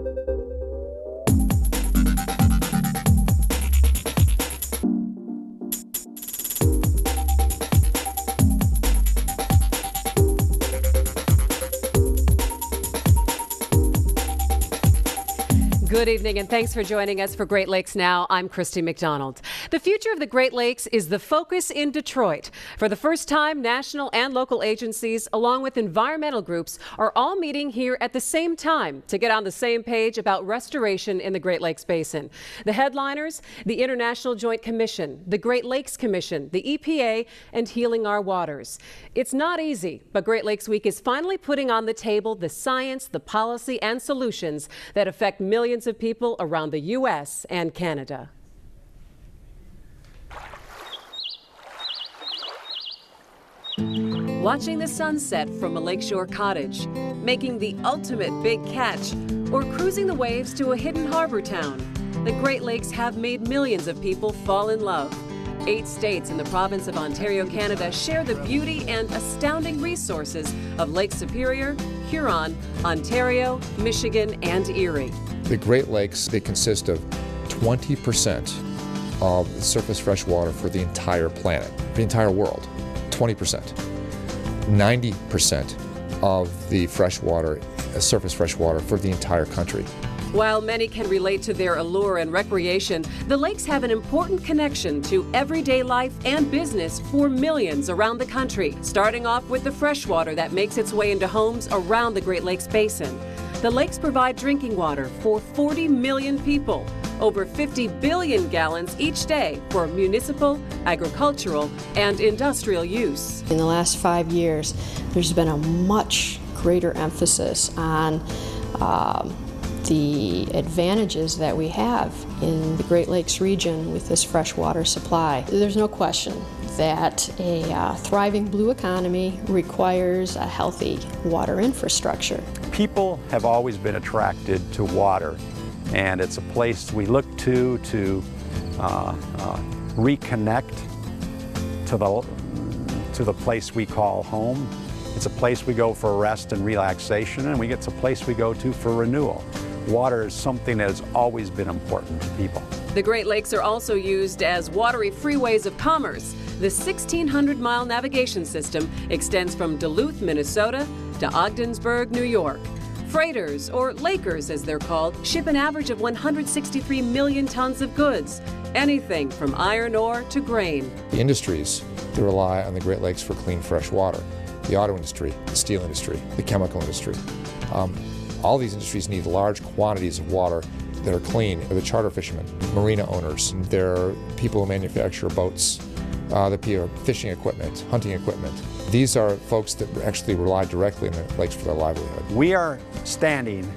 Good evening, and thanks for joining us for Great Lakes Now. I'm Christy McDonald. The future of the Great Lakes is the focus in Detroit. For the first time, national and local agencies, along with environmental groups, are all meeting here at the same time to get on the same page about restoration in the Great Lakes Basin. The headliners, the International Joint Commission, the Great Lakes Commission, the EPA, and Healing Our Waters. It's not easy, but Great Lakes Week is finally putting on the table the science, the policy, and solutions that affect millions of people around the U.S. and Canada. Watching the sunset from a lakeshore cottage, making the ultimate big catch, or cruising the waves to a hidden harbor town, the Great Lakes have made millions of people fall in love. 8 states in the province of Ontario, Canada share the beauty and astounding resources of Lake Superior, Huron, Ontario, Michigan, and Erie. The Great Lakes, they consist of 20% of the surface fresh water for the entire planet, for the entire world. 20%. 90% of the freshwater, surface fresh water for the entire country. While many can relate to their allure and recreation, the lakes have an important connection to everyday life and business for millions around the country, starting off with the fresh water that makes its way into homes around the Great Lakes Basin. The lakes provide drinking water for 40 million people, over 50 billion gallons each day for municipal, agricultural, and industrial use. In the last 5 years, there's been a much greater emphasis on the advantages that we have in the Great Lakes region with this freshwater supply. There's no question that a thriving blue economy requires a healthy water infrastructure. People have always been attracted to water, and it's a place we look to reconnect to the place we call home. It's a place we go for rest and relaxation, and it's a place we go to for renewal. Water is something that has always been important to people. The Great Lakes are also used as watery freeways of commerce. The 1,600-mile navigation system extends from Duluth, Minnesota to Ogdensburg, New York. Freighters, or Lakers as they're called, ship an average of 163 million tons of goods, anything from iron ore to grain. The industries that rely on the Great Lakes for clean, fresh water, the auto industry, the steel industry, the chemical industry, all these industries need large quantities of water that are clean. The charter fishermen, marina owners, they're people who manufacture boats, the fishing equipment, hunting equipment. These are folks that actually rely directly on the lakes for their livelihood. We are standing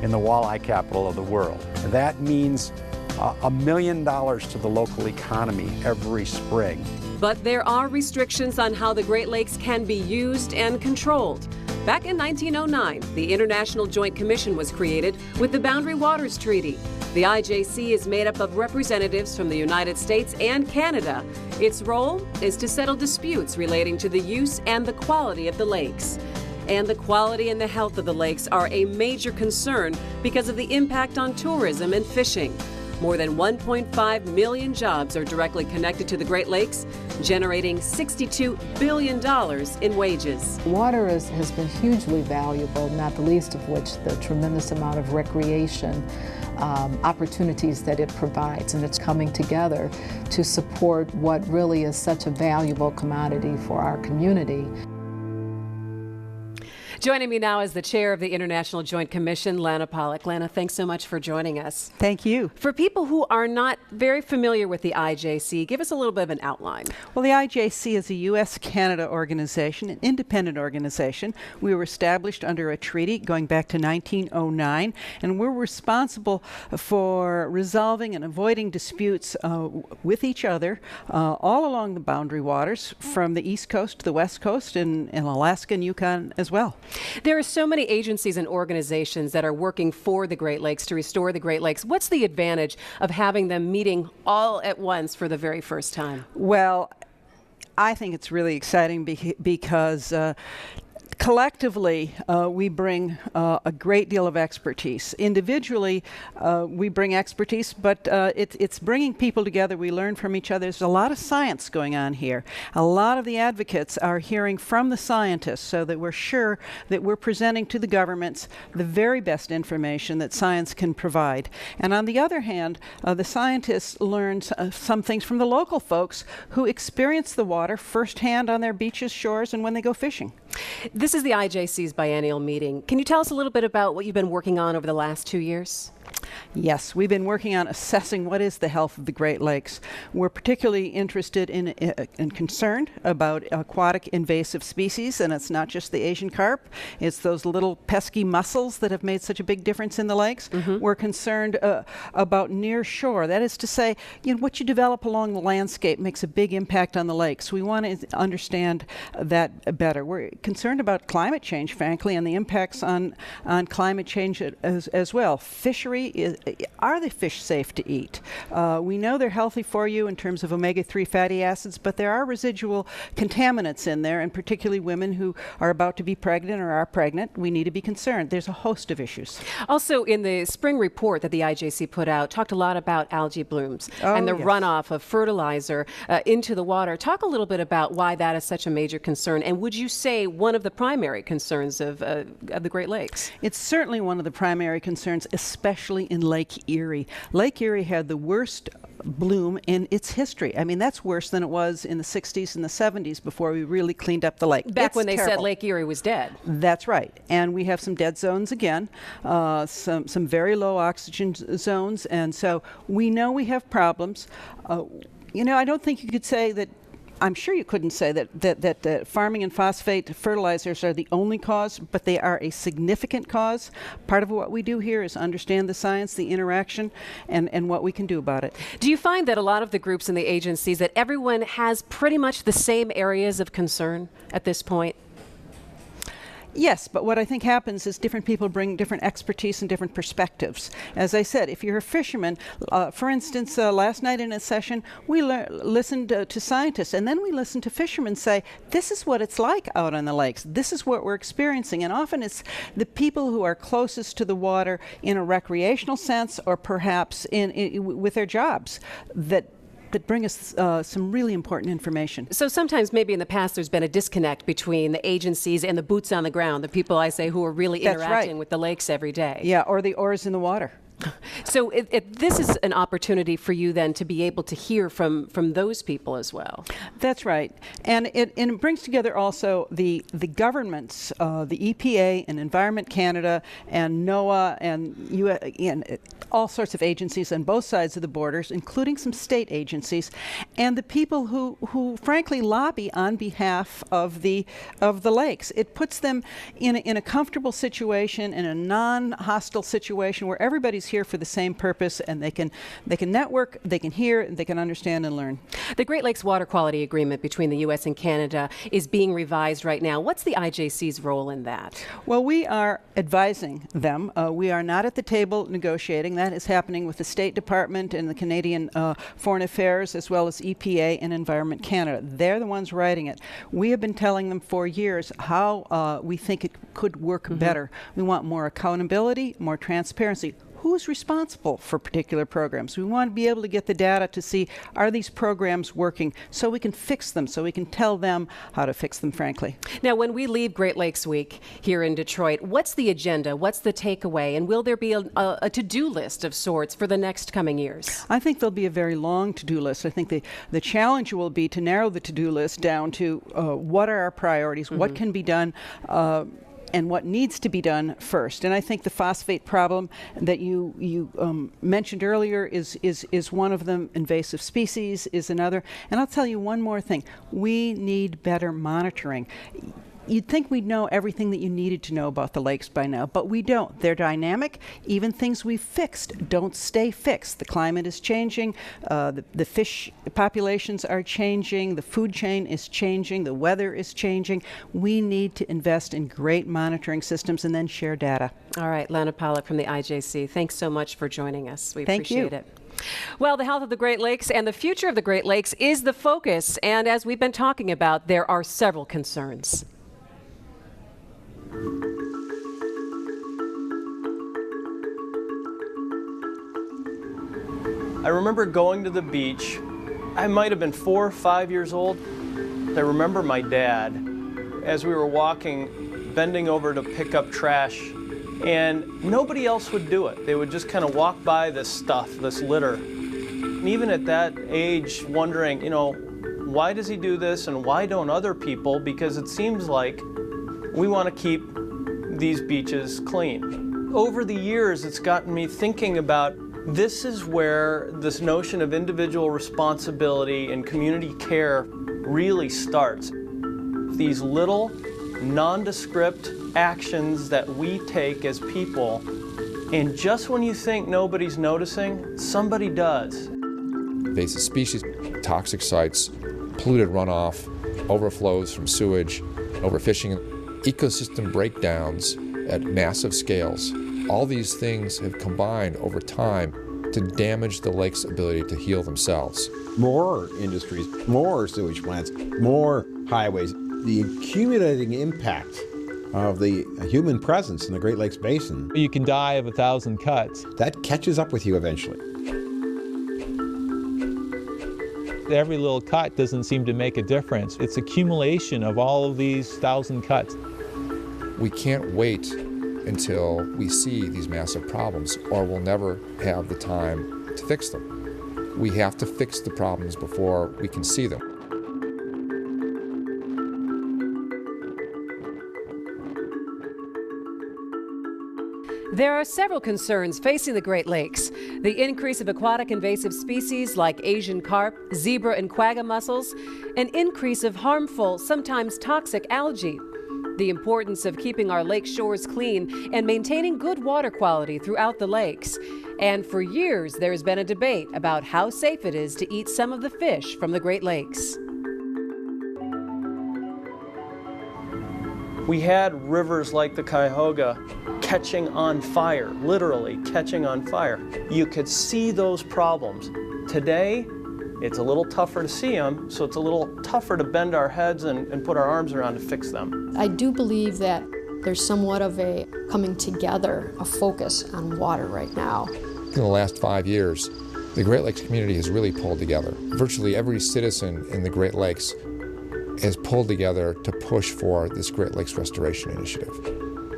in the walleye capital of the world. That means $1 million to the local economy every spring. But there are restrictions on how the Great Lakes can be used and controlled. Back in 1909, the International Joint Commission was created with the Boundary Waters Treaty. The IJC is made up of representatives from the United States and Canada. Its role is to settle disputes relating to the use and the quality of the lakes. And the quality and the health of the lakes are a major concern because of the impact on tourism and fishing. More than 1.5 million jobs are directly connected to the Great Lakes, generating $62 billion in wages. Water has been hugely valuable, not the least of which the tremendous amount of recreation opportunities that it provides, and it's coming together to support what really is such a valuable commodity for our community. Joining me now is the chair of the International Joint Commission, Lana Pollack. Lana, thanks so much for joining us. Thank you. For people who are not very familiar with the IJC, give us a little bit of an outline. Well, the IJC is a U.S.-Canada organization, an independent organization. We were established under a treaty going back to 1909, and we're responsible for resolving and avoiding disputes with each other all along the boundary waters, from the East Coast to the West Coast, and Alaska and Yukon as well. There are so many agencies and organizations that are working for the Great Lakes to restore the Great Lakes. What's the advantage of having them meeting all at once for the very first time? Well, I think it's really exciting because Collectively, we bring a great deal of expertise. Individually, we bring expertise, but it's bringing people together. We learn from each other. There's a lot of science going on here. A lot of the advocates are hearing from the scientists so that we're sure that we're presenting to the governments the very best information that science can provide. And on the other hand, the scientists learn some things from the local folks who experience the water firsthand on their beaches, shores, and when they go fishing. This is the IJC's biennial meeting. Can you tell us a little bit about what you've been working on over the last 2 years? Yes, we've been working on assessing what is the health of the Great Lakes. We're particularly interested in and concerned about aquatic invasive species, and it's not just the Asian carp. It's those little pesky mussels that have made such a big difference in the lakes. We're concerned about near shore. That is to say, what you develop along the landscape makes a big impact on the lakes. We want to understand that better. We're concerned about climate change, frankly, and the impacts on climate change as well. Fishery are the fish safe to eat? We know they're healthy for you in terms of omega-3 fatty acids, but there are residual contaminants in there, and particularly women who are about to be pregnant or are pregnant, we need to be concerned. There's a host of issues. Also, in the spring report that the IJC put out, talked a lot about algae blooms and the runoff of fertilizer into the water. Talk a little bit about why that is such a major concern, and would you say one of the primary concerns of the Great Lakes? It's certainly one of the primary concerns, especially in Lake Erie. Lake Erie had the worst bloom in its history. I mean, that's worse than it was in the 60s and the 70s before we really cleaned up the lake. Back when they said Lake Erie was dead. That's right. And we have some dead zones again, some very low oxygen zones. And so we know we have problems. I don't think you could say that I'm sure you couldn't say that farming and phosphate fertilizers are the only cause, but they are a significant cause. Part of what we do here is understand the science, the interaction, and what we can do about it. Do you find that a lot of the groups and the agencies, that everyone has pretty much the same areas of concern at this point? Yes, but what I think happens is different people bring different expertise and different perspectives. As I said, if you're a fisherman, for instance, last night in a session, we listened to scientists, and then we listened to fishermen say, this is what it's like out on the lakes. This is what we're experiencing. And often it's the people who are closest to the water in a recreational sense, or perhaps with their jobs, that bring us some really important information. So sometimes maybe in the past there's been a disconnect between the agencies and the boots on the ground, the people I say who are really interacting with the lakes every day. Yeah, or the oars in the water. So this is an opportunity for you then to be able to hear from those people as well. That's right. And it brings together also the governments, the EPA and Environment Canada and NOAA and all sorts of agencies on both sides of the borders, including some state agencies, and the people who frankly lobby on behalf of the lakes. It puts them in a comfortable situation, in a non-hostile situation where everybody's here for the same purpose, and they can network, they can hear, they can understand and learn. The Great Lakes Water Quality Agreement between the U.S. and Canada is being revised right now. What's the IJC's role in that? Well, we are advising them. We are not at the table negotiating. That is happening with the State Department and the Canadian Foreign Affairs, as well as EPA and Environment Canada. They're the ones writing it. We have been telling them for years how we think it could work better. We want more accountability, more transparency. Who's responsible for particular programs? We want to be able to get the data to see, are these programs working, so we can fix them, so we can tell them how to fix them, frankly. Now, when we leave Great Lakes Week here in Detroit, what's the agenda? What's the takeaway? And will there be a to-do list of sorts for the next coming years? I think there'll be a very long to-do list. I think the challenge will be to narrow the to-do list down to what are our priorities, what can be done, and what needs to be done first. And I think the phosphate problem that you mentioned earlier is one of them. Invasive species is another. And I'll tell you one more thing. We need better monitoring. You'd think we'd know everything that you needed to know about the lakes by now, but we don't. They're dynamic. Even things we've fixed don't stay fixed. The climate is changing, the fish populations are changing, the food chain is changing, the weather is changing. We need to invest in great monitoring systems and then share data. All right, Lana Pollack from the IJC, thanks so much for joining us. We Thank appreciate you. it. Well, the health of the Great Lakes and the future of the Great Lakes is the focus, and as we've been talking about, there are several concerns. I remember going to the beach. I might have been 4 or 5 years old. I remember my dad, as we were walking, bending over to pick up trash, and nobody else would do it. They would just kind of walk by this stuff, this litter. And even at that age, wondering, you know, why does he do this and why don't other people? Because it seems like we want to keep these beaches clean. Over the years, it's gotten me thinking about this is where this notion of individual responsibility and community care really starts. These little, nondescript actions that we take as people, and just when you think nobody's noticing, somebody does. Invasive species, toxic sites, polluted runoff, overflows from sewage, overfishing, ecosystem breakdowns at massive scales. All these things have combined over time to damage the lake's ability to heal themselves. More industries, more sewage plants, more highways. The accumulating impact of the human presence in the Great Lakes Basin. You can die of 1,000 cuts. That catches up with you eventually. Every little cut doesn't seem to make a difference. It's accumulation of all of these 1,000 cuts. We can't wait until we see these massive problems, or we'll never have the time to fix them. We have to fix the problems before we can see them. There are several concerns facing the Great Lakes. The increase of aquatic invasive species like Asian carp, zebra and quagga mussels, an increase of harmful, sometimes toxic algae, the importance of keeping our lake shores clean and maintaining good water quality throughout the lakes. And for years, there has been a debate about how safe it is to eat some of the fish from the Great Lakes. We had rivers like the Cuyahoga catching on fire, literally catching on fire. You could see those problems. Today, it's a little tougher to see them, so it's a little tougher to bend our heads and put our arms around to fix them. I do believe that there's somewhat of a coming together, a focus on water right now. In the last 5 years, the Great Lakes community has really pulled together. Virtually every citizen in the Great Lakes has pulled together to push for this Great Lakes Restoration Initiative.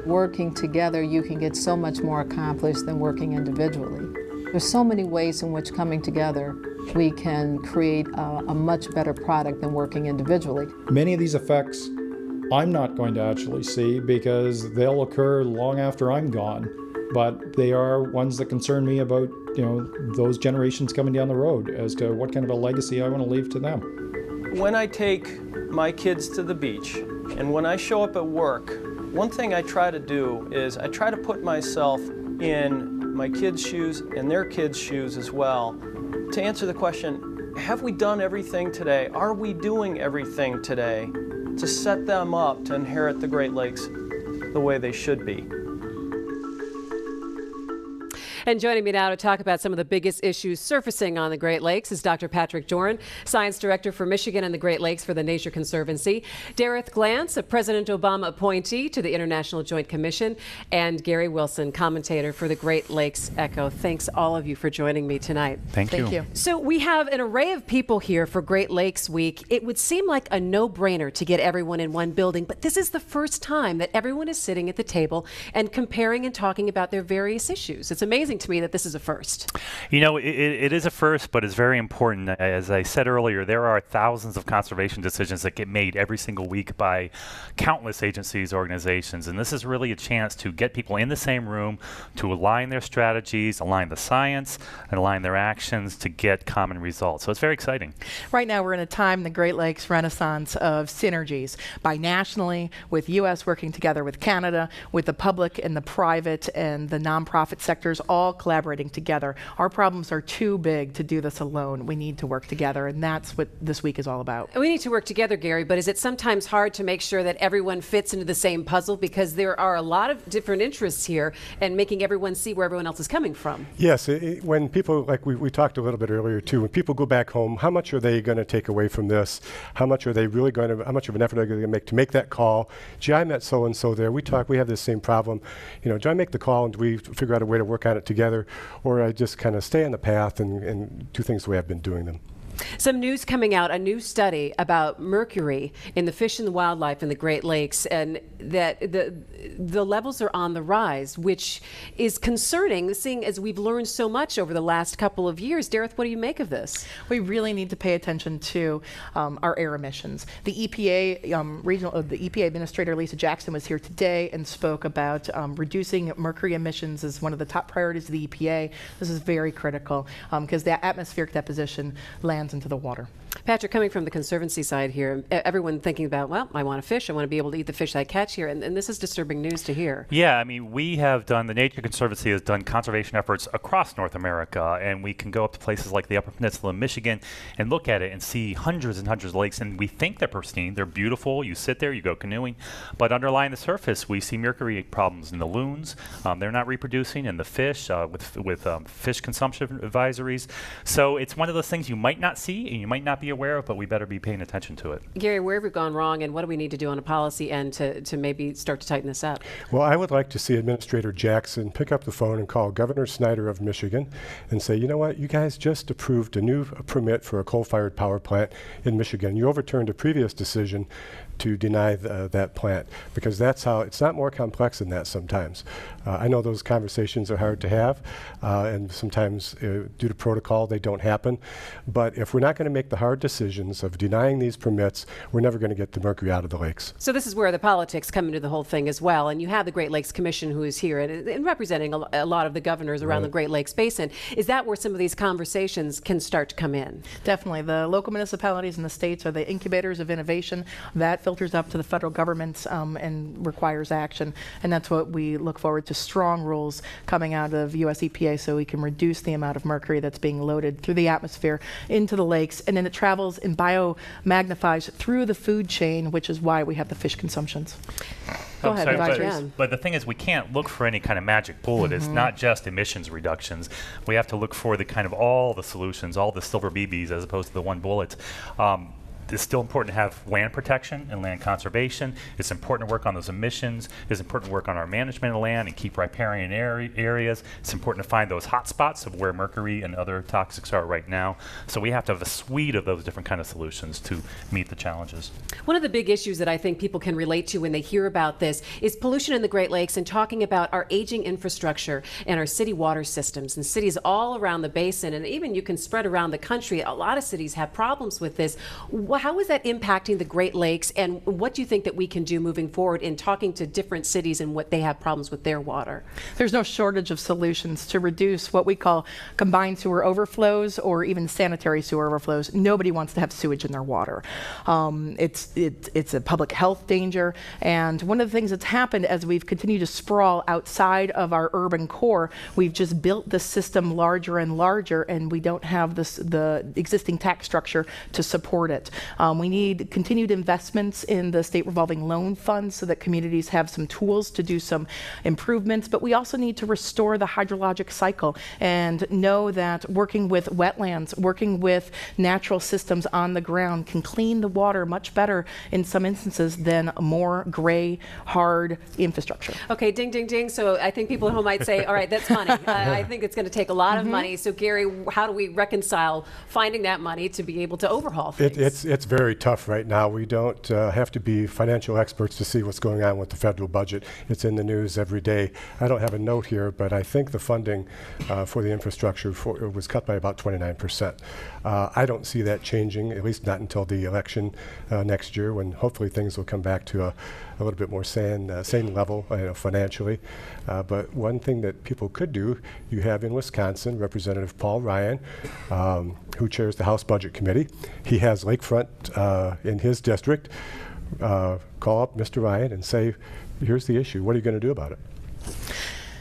Working together, you can get so much more accomplished than working individually. There's so many ways in which coming together, we can create a much better product than working individually. Many of these effects I'm not going to actually see because they'll occur long after I'm gone, but they are ones that concern me about, those generations coming down the road as to what kind of a legacy I want to leave to them. When I take my kids to the beach and when I show up at work, one thing I try to do is I try to put myself in my kids' shoes and their kids' shoes as well to answer the question, have we done everything today? Are we doing everything today to set them up to inherit the Great Lakes the way they should be? And joining me now to talk about some of the biggest issues surfacing on the Great Lakes is Dr. Patrick Doran, Science Director for Michigan and the Great Lakes for the Nature Conservancy, Dereth Glance, a President Obama appointee to the International Joint Commission, and Gary Wilson, commentator for the Great Lakes Echo. Thanks all of you for joining me tonight. Thank you. So we have an array of people here for Great Lakes Week. It would seem like a no-brainer to get everyone in one building, but this is the first time that everyone is sitting at the table and comparing and talking about their various issues. It's amazing to me that this is a first. It is a first, but it's very important. As I said earlier, there are thousands of conservation decisions that get made every single week by countless agencies, organizations, and this is really a chance to get people in the same room to align their strategies, align the science, and align their actions to get common results. So it's very exciting. Right now we're in a time in the Great Lakes renaissance of synergies, binationally, with U.S. working together with Canada, with the public and the private and the nonprofit sectors all all collaborating together. Our problems are too big to do this alone. We need to work together, and that's what this week is all about. We need to work together, Gary, but is it sometimes hard to make sure that everyone fits into the same puzzle, because there are a lot of different interests here, and making everyone see where everyone else is coming from? Yes, when people, like we talked a little bit earlier too, when people go back home, how much are they going to take away from this? How much are they really going to, how much of an effort are they going to make that call? Gee, I met so-and-so there. We have this same problem. You know, do I make the call and do we figure out a way to work on it together? Or I just kind of stay on the path and do things the way I've been doing them? Some news coming out, a new study about mercury in the fish and the wildlife in the Great Lakes, and that the levels are on the rise, which is concerning, seeing as we've learned so much over the last couple of years. Dereth, what do you make of this? We really need to pay attention to our air emissions. The EPA the EPA Administrator Lisa Jackson was here today and spoke about reducing mercury emissions as one of the top priorities of the EPA. This is very critical because the atmospheric deposition lands into the water. Patrick, coming from the Conservancy side here, everyone thinking about, well, I want to fish, I want to be able to eat the fish I catch here, and this is disturbing news to hear. Yeah, I mean, the Nature Conservancy has done conservation efforts across North America, and we can go up to places like the Upper Peninsula of Michigan and look at it and see hundreds and hundreds of lakes, and we think they're pristine, they're beautiful, you sit there, you go canoeing, but underlying the surface, we see mercury problems in the loons, they're not reproducing, and the fish, with fish consumption advisories. So it's one of those things you might not see and you might not be aware of, but we better be paying attention to it. Gary, where have we gone wrong, and what do we need to do on a policy end to maybe start to tighten this up? Well, I would like to see Administrator Jackson pick up the phone and call Governor Snyder of Michigan and say, you know what, you guys just approved a new permit for a coal-fired power plant in Michigan. You overturned a previous decision to deny that plant, because that's how, it's not more complex than that sometimes. I know those conversations are hard to have, and sometimes due to protocol they don't happen, but if we're not going to make the hard decisions of denying these permits, we're never going to get the mercury out of the lakes. So this is where the politics come into the whole thing as well, and you have the Great Lakes Commission who is here and representing a lot of the governors around the Great Lakes Basin. Is that where some of these conversations can start to come in? Definitely. The local municipalities and the states are the incubators of innovation. That filters up to the federal government and requires action, and that's what we look forward to, strong rules coming out of US EPA so we can reduce the amount of mercury that's being loaded through the atmosphere into the lakes, and then it travels and biomagnifies through the food chain, which is why we have the fish consumptions. Go ahead, Advisor. But the thing is, we can't look for any kind of magic bullet. It's not just emissions reductions. We have to look for the kind of all the solutions, all the silver BBs, as opposed to the one bullet. It's still important to have land protection and land conservation. It's important to work on those emissions. It's important to work on our management of land and keep riparian areas. It's important to find those hot spots of where mercury and other toxics are right now. So we have to have a suite of those different kind of solutions to meet the challenges. One of the big issues that I think people can relate to when they hear about this is pollution in the Great Lakes, and talking about our aging infrastructure and our city water systems, and cities all around the basin, and even you can spread around the country. A lot of cities have problems with this. How is that impacting the Great Lakes, and what do you think that we can do moving forward in talking to different cities and what they have problems with their water? There's no shortage of solutions to reduce what we call combined sewer overflows or even sanitary sewer overflows. Nobody wants to have sewage in their water. It's a public health danger, and one of the things that's happened as we've continued to sprawl outside of our urban core, we've just built the system larger and larger, and we don't have the existing tax structure to support it. We need continued investments in the state revolving loan funds so that communities have some tools to do some improvements, but we also need to restore the hydrologic cycle and know that working with wetlands, working with natural systems on the ground can clean the water much better in some instances than more gray, hard infrastructure. Okay, ding, ding, ding. So I think people at home might say, all right, that's money. I think it's going to take a lot of money. So Gary, how do we reconcile finding that money to be able to overhaul things? It's very tough right now. We don't have to be financial experts to see what's going on with the federal budget. It's in the news every day. I don't have a note here, but I think the funding for the infrastructure was cut by about 29%. I don't see that changing, at least not until the election next year, when hopefully things will come back to a little bit more sane level financially. But one thing that people could do, you have in Wisconsin Representative Paul Ryan, who chairs the House Budget Committee. He has lakefront in his district. Call up Mr. Ryan and say, here's the issue. What are you going to do about it?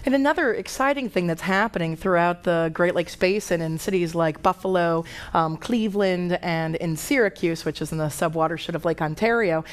And another exciting thing that's happening throughout the Great Lakes Basin in cities like Buffalo, Cleveland, and in Syracuse, which is in the subwatershed of Lake Ontario,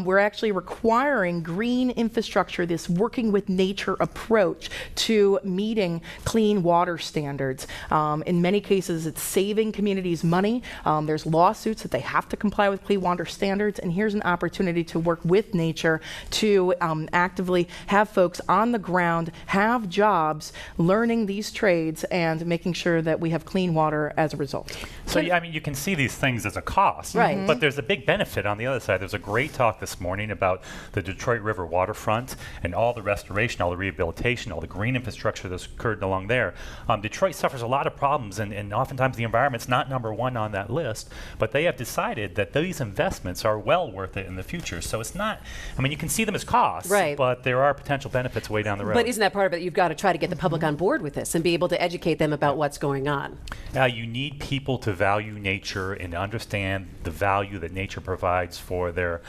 we're actually requiring green infrastructure, this working with nature approach to meeting clean water standards. In many cases, it's saving communities money. There's lawsuits that they have to comply with clean water standards, and here's an opportunity to work with nature to actively have folks on the ground, have jobs, learning these trades, and making sure that we have clean water as a result. So, I mean, you can see these things as a cost, right? But there's a big benefit on the other side. There's a great talk this morning about the Detroit River waterfront and all the restoration, all the rehabilitation, all the green infrastructure that's occurred along there. Detroit suffers a lot of problems, and oftentimes the environment's not #1 on that list, but they have decided that these investments are well worth it in the future. So it's not, I mean, you can see them as costs, right, but there are potential benefits way down the road. But isn't that part of it? You've got to try to get the public on board with this and be able to educate them about what's going on. You need people to value nature and understand the value that nature provides for their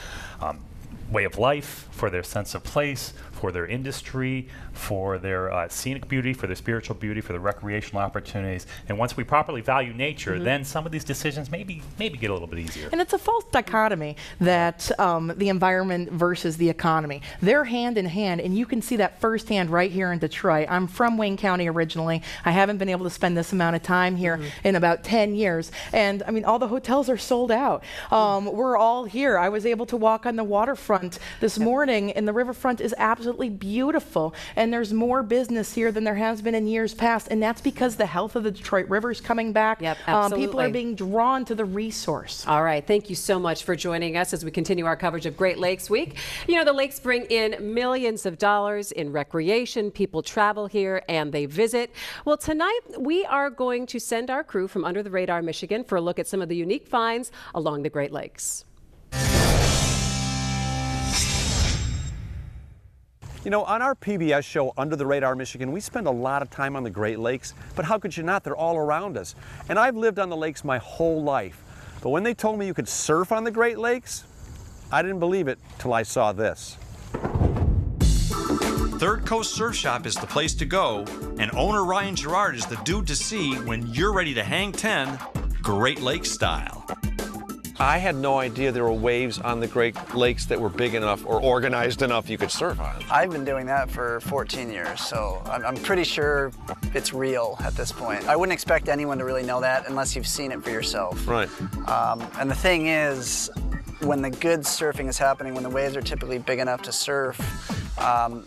way of life, for their sense of place, for their industry, for their scenic beauty, for their spiritual beauty, for the recreational opportunities. And once we properly value nature, then some of these decisions maybe get a little bit easier. And it's a false dichotomy that the environment versus the economy. They're hand in hand, and you can see that firsthand right here in Detroit. I'm from Wayne County originally. I haven't been able to spend this amount of time here in about 10 years. And I mean, all the hotels are sold out. We're all here. I was able to walk on the waterfront this morning, and the riverfront is absolutely beautiful. And there's more business here than there has been in years past, and that's because the health of the Detroit River is coming back. Yep, absolutely. People are being drawn to the resource. All right, thank you so much for joining us as we continue our coverage of Great Lakes Week. You know, the lakes bring in millions of dollars in recreation. People travel here and they visit. Well, tonight we are going to send our crew from Under the Radar, Michigan for a look at some of the unique finds along the Great Lakes. You know, on our PBS show, Under the Radar, Michigan, we spend a lot of time on the Great Lakes, but how could you not? They're all around us. And I've lived on the lakes my whole life. But when they told me you could surf on the Great Lakes, I didn't believe it till I saw this. Third Coast Surf Shop is the place to go, and owner Ryan Gerard is the dude to see when you're ready to hang 10, Great Lakes style. I had no idea there were waves on the Great Lakes that were big enough or organized enough you could surf on. I've been doing that for 14 years, so I'm pretty sure it's real at this point. I wouldn't expect anyone to really know that unless you've seen it for yourself. Right. And the thing is, when the good surfing is happening, when the waves are typically big enough to surf,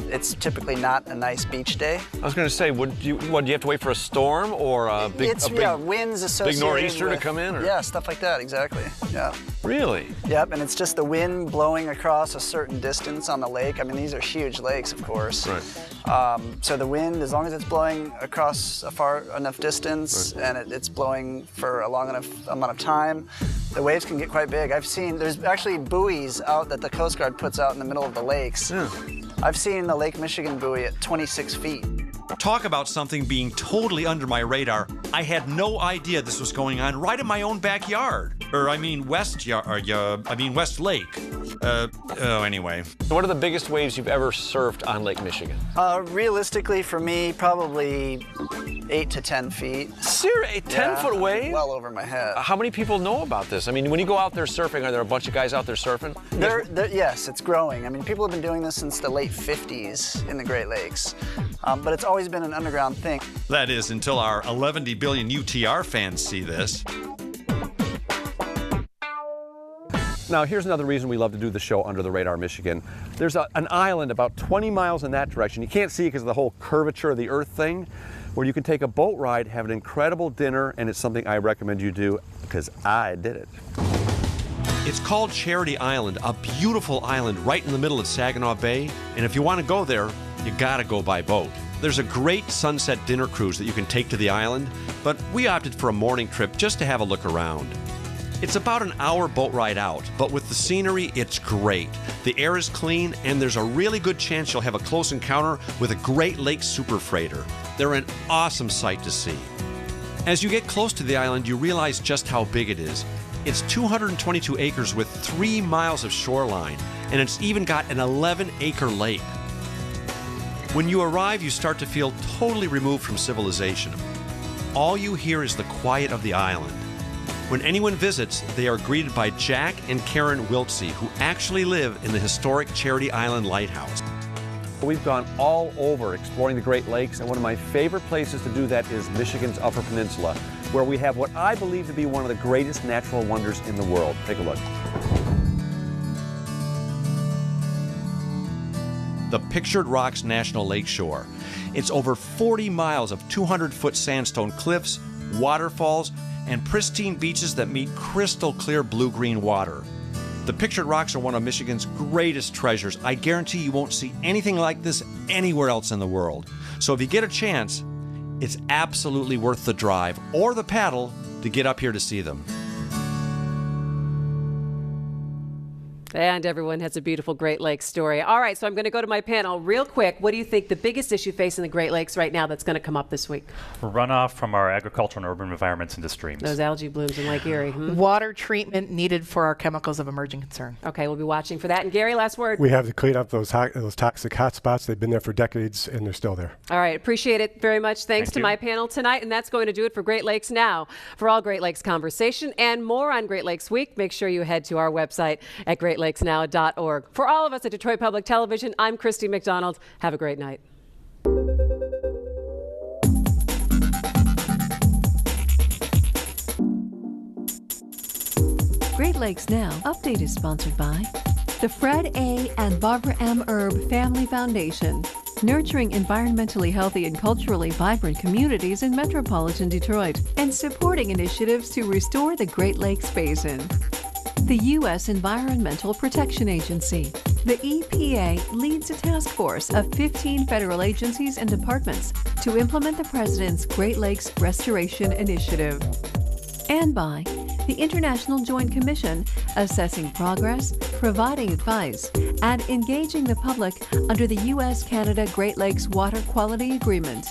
it's typically not a nice beach day. I was going to say, do you have to wait for a storm or a big winds associated big nor'easter with, to come in? Or? Yeah, stuff like that, exactly. Yeah. Really? Yep, and it's just the wind blowing across a certain distance on the lake. I mean, these are huge lakes, of course. Right. So the wind, as long as it's blowing across a far enough distance, right, and it's blowing for a long enough amount of time, the waves can get quite big. I've seen, there's actually buoys out that the Coast Guard puts out in the middle of the lakes. Yeah. I've seen the Lake Michigan buoy at 26 feet. Talk about something being totally under my radar. I had no idea this was going on right in my own backyard. West Lake. Anyway. What are the biggest waves you've ever surfed on Lake Michigan? Realistically, for me, probably 8 to 10 feet. Seriously, 10-foot wave? Well over my head. How many people know about this? I mean, when you go out there surfing, are there a bunch of guys out there surfing? Yes, it's growing. I mean, people have been doing this since the late 50s in the Great Lakes. But it's always been an underground thing. That is, until our 11 billion UTR fans see this. Now, here's another reason we love to do the show Under the Radar, Michigan. There's an island about 20 miles in that direction. You can't see it because of the whole curvature of the earth thing, where you can take a boat ride, have an incredible dinner, and it's something I recommend you do because I did it. It's called Charity Island, a beautiful island right in the middle of Saginaw Bay. And if you want to go there, you gotta go by boat. There's a great sunset dinner cruise that you can take to the island, but we opted for a morning trip just to have a look around. It's about an hour boat ride out, but with the scenery, it's great. The air is clean, and there's a really good chance you'll have a close encounter with a Great Lakes super freighter. They're an awesome sight to see. As you get close to the island, you realize just how big it is. It's 222 acres with 3 miles of shoreline, and it's even got an 11-acre lake. When you arrive, you start to feel totally removed from civilization. All you hear is the quiet of the island. When anyone visits, they are greeted by Jack and Karen Wiltsey, who actually live in the historic Charity Island Lighthouse. We've gone all over exploring the Great Lakes, and one of my favorite places to do that is Michigan's Upper Peninsula, where we have what I believe to be one of the greatest natural wonders in the world. Take a look. The Pictured Rocks National Lakeshore. It's over 40 miles of 200-foot sandstone cliffs, waterfalls, and pristine beaches that meet crystal clear blue-green water. The Pictured Rocks are one of Michigan's greatest treasures. I guarantee you won't see anything like this anywhere else in the world. So if you get a chance, it's absolutely worth the drive or the paddle to get up here to see them. And everyone has a beautiful Great Lakes story. All right, so I'm going to go to my panel real quick. What do you think the biggest issue facing the Great Lakes right now that's going to come up this week? Runoff from our agricultural and urban environments into streams. Those algae blooms in Lake Erie. Water treatment needed for our chemicals of emerging concern. Okay, we'll be watching for that. And Gary, last word. We have to clean up those toxic hotspots. They've been there for decades, and they're still there. All right, appreciate it very much. Thanks to my panel tonight. And that's going to do it for Great Lakes Now. For all Great Lakes conversation and more on Great Lakes Week, make sure you head to our website at greatlakesnow.org. For all of us at Detroit Public Television, I'm Christy McDonald. Have a great night. Great Lakes Now update is sponsored by the Fred A. and Barbara M. Erb Family Foundation, nurturing environmentally healthy and culturally vibrant communities in metropolitan Detroit, and supporting initiatives to restore the Great Lakes Basin. The U.S. Environmental Protection Agency. The EPA leads a task force of 15 federal agencies and departments to implement the President's Great Lakes Restoration Initiative. And by the International Joint Commission, assessing progress, providing advice, and engaging the public under the U.S.-Canada Great Lakes Water Quality Agreement.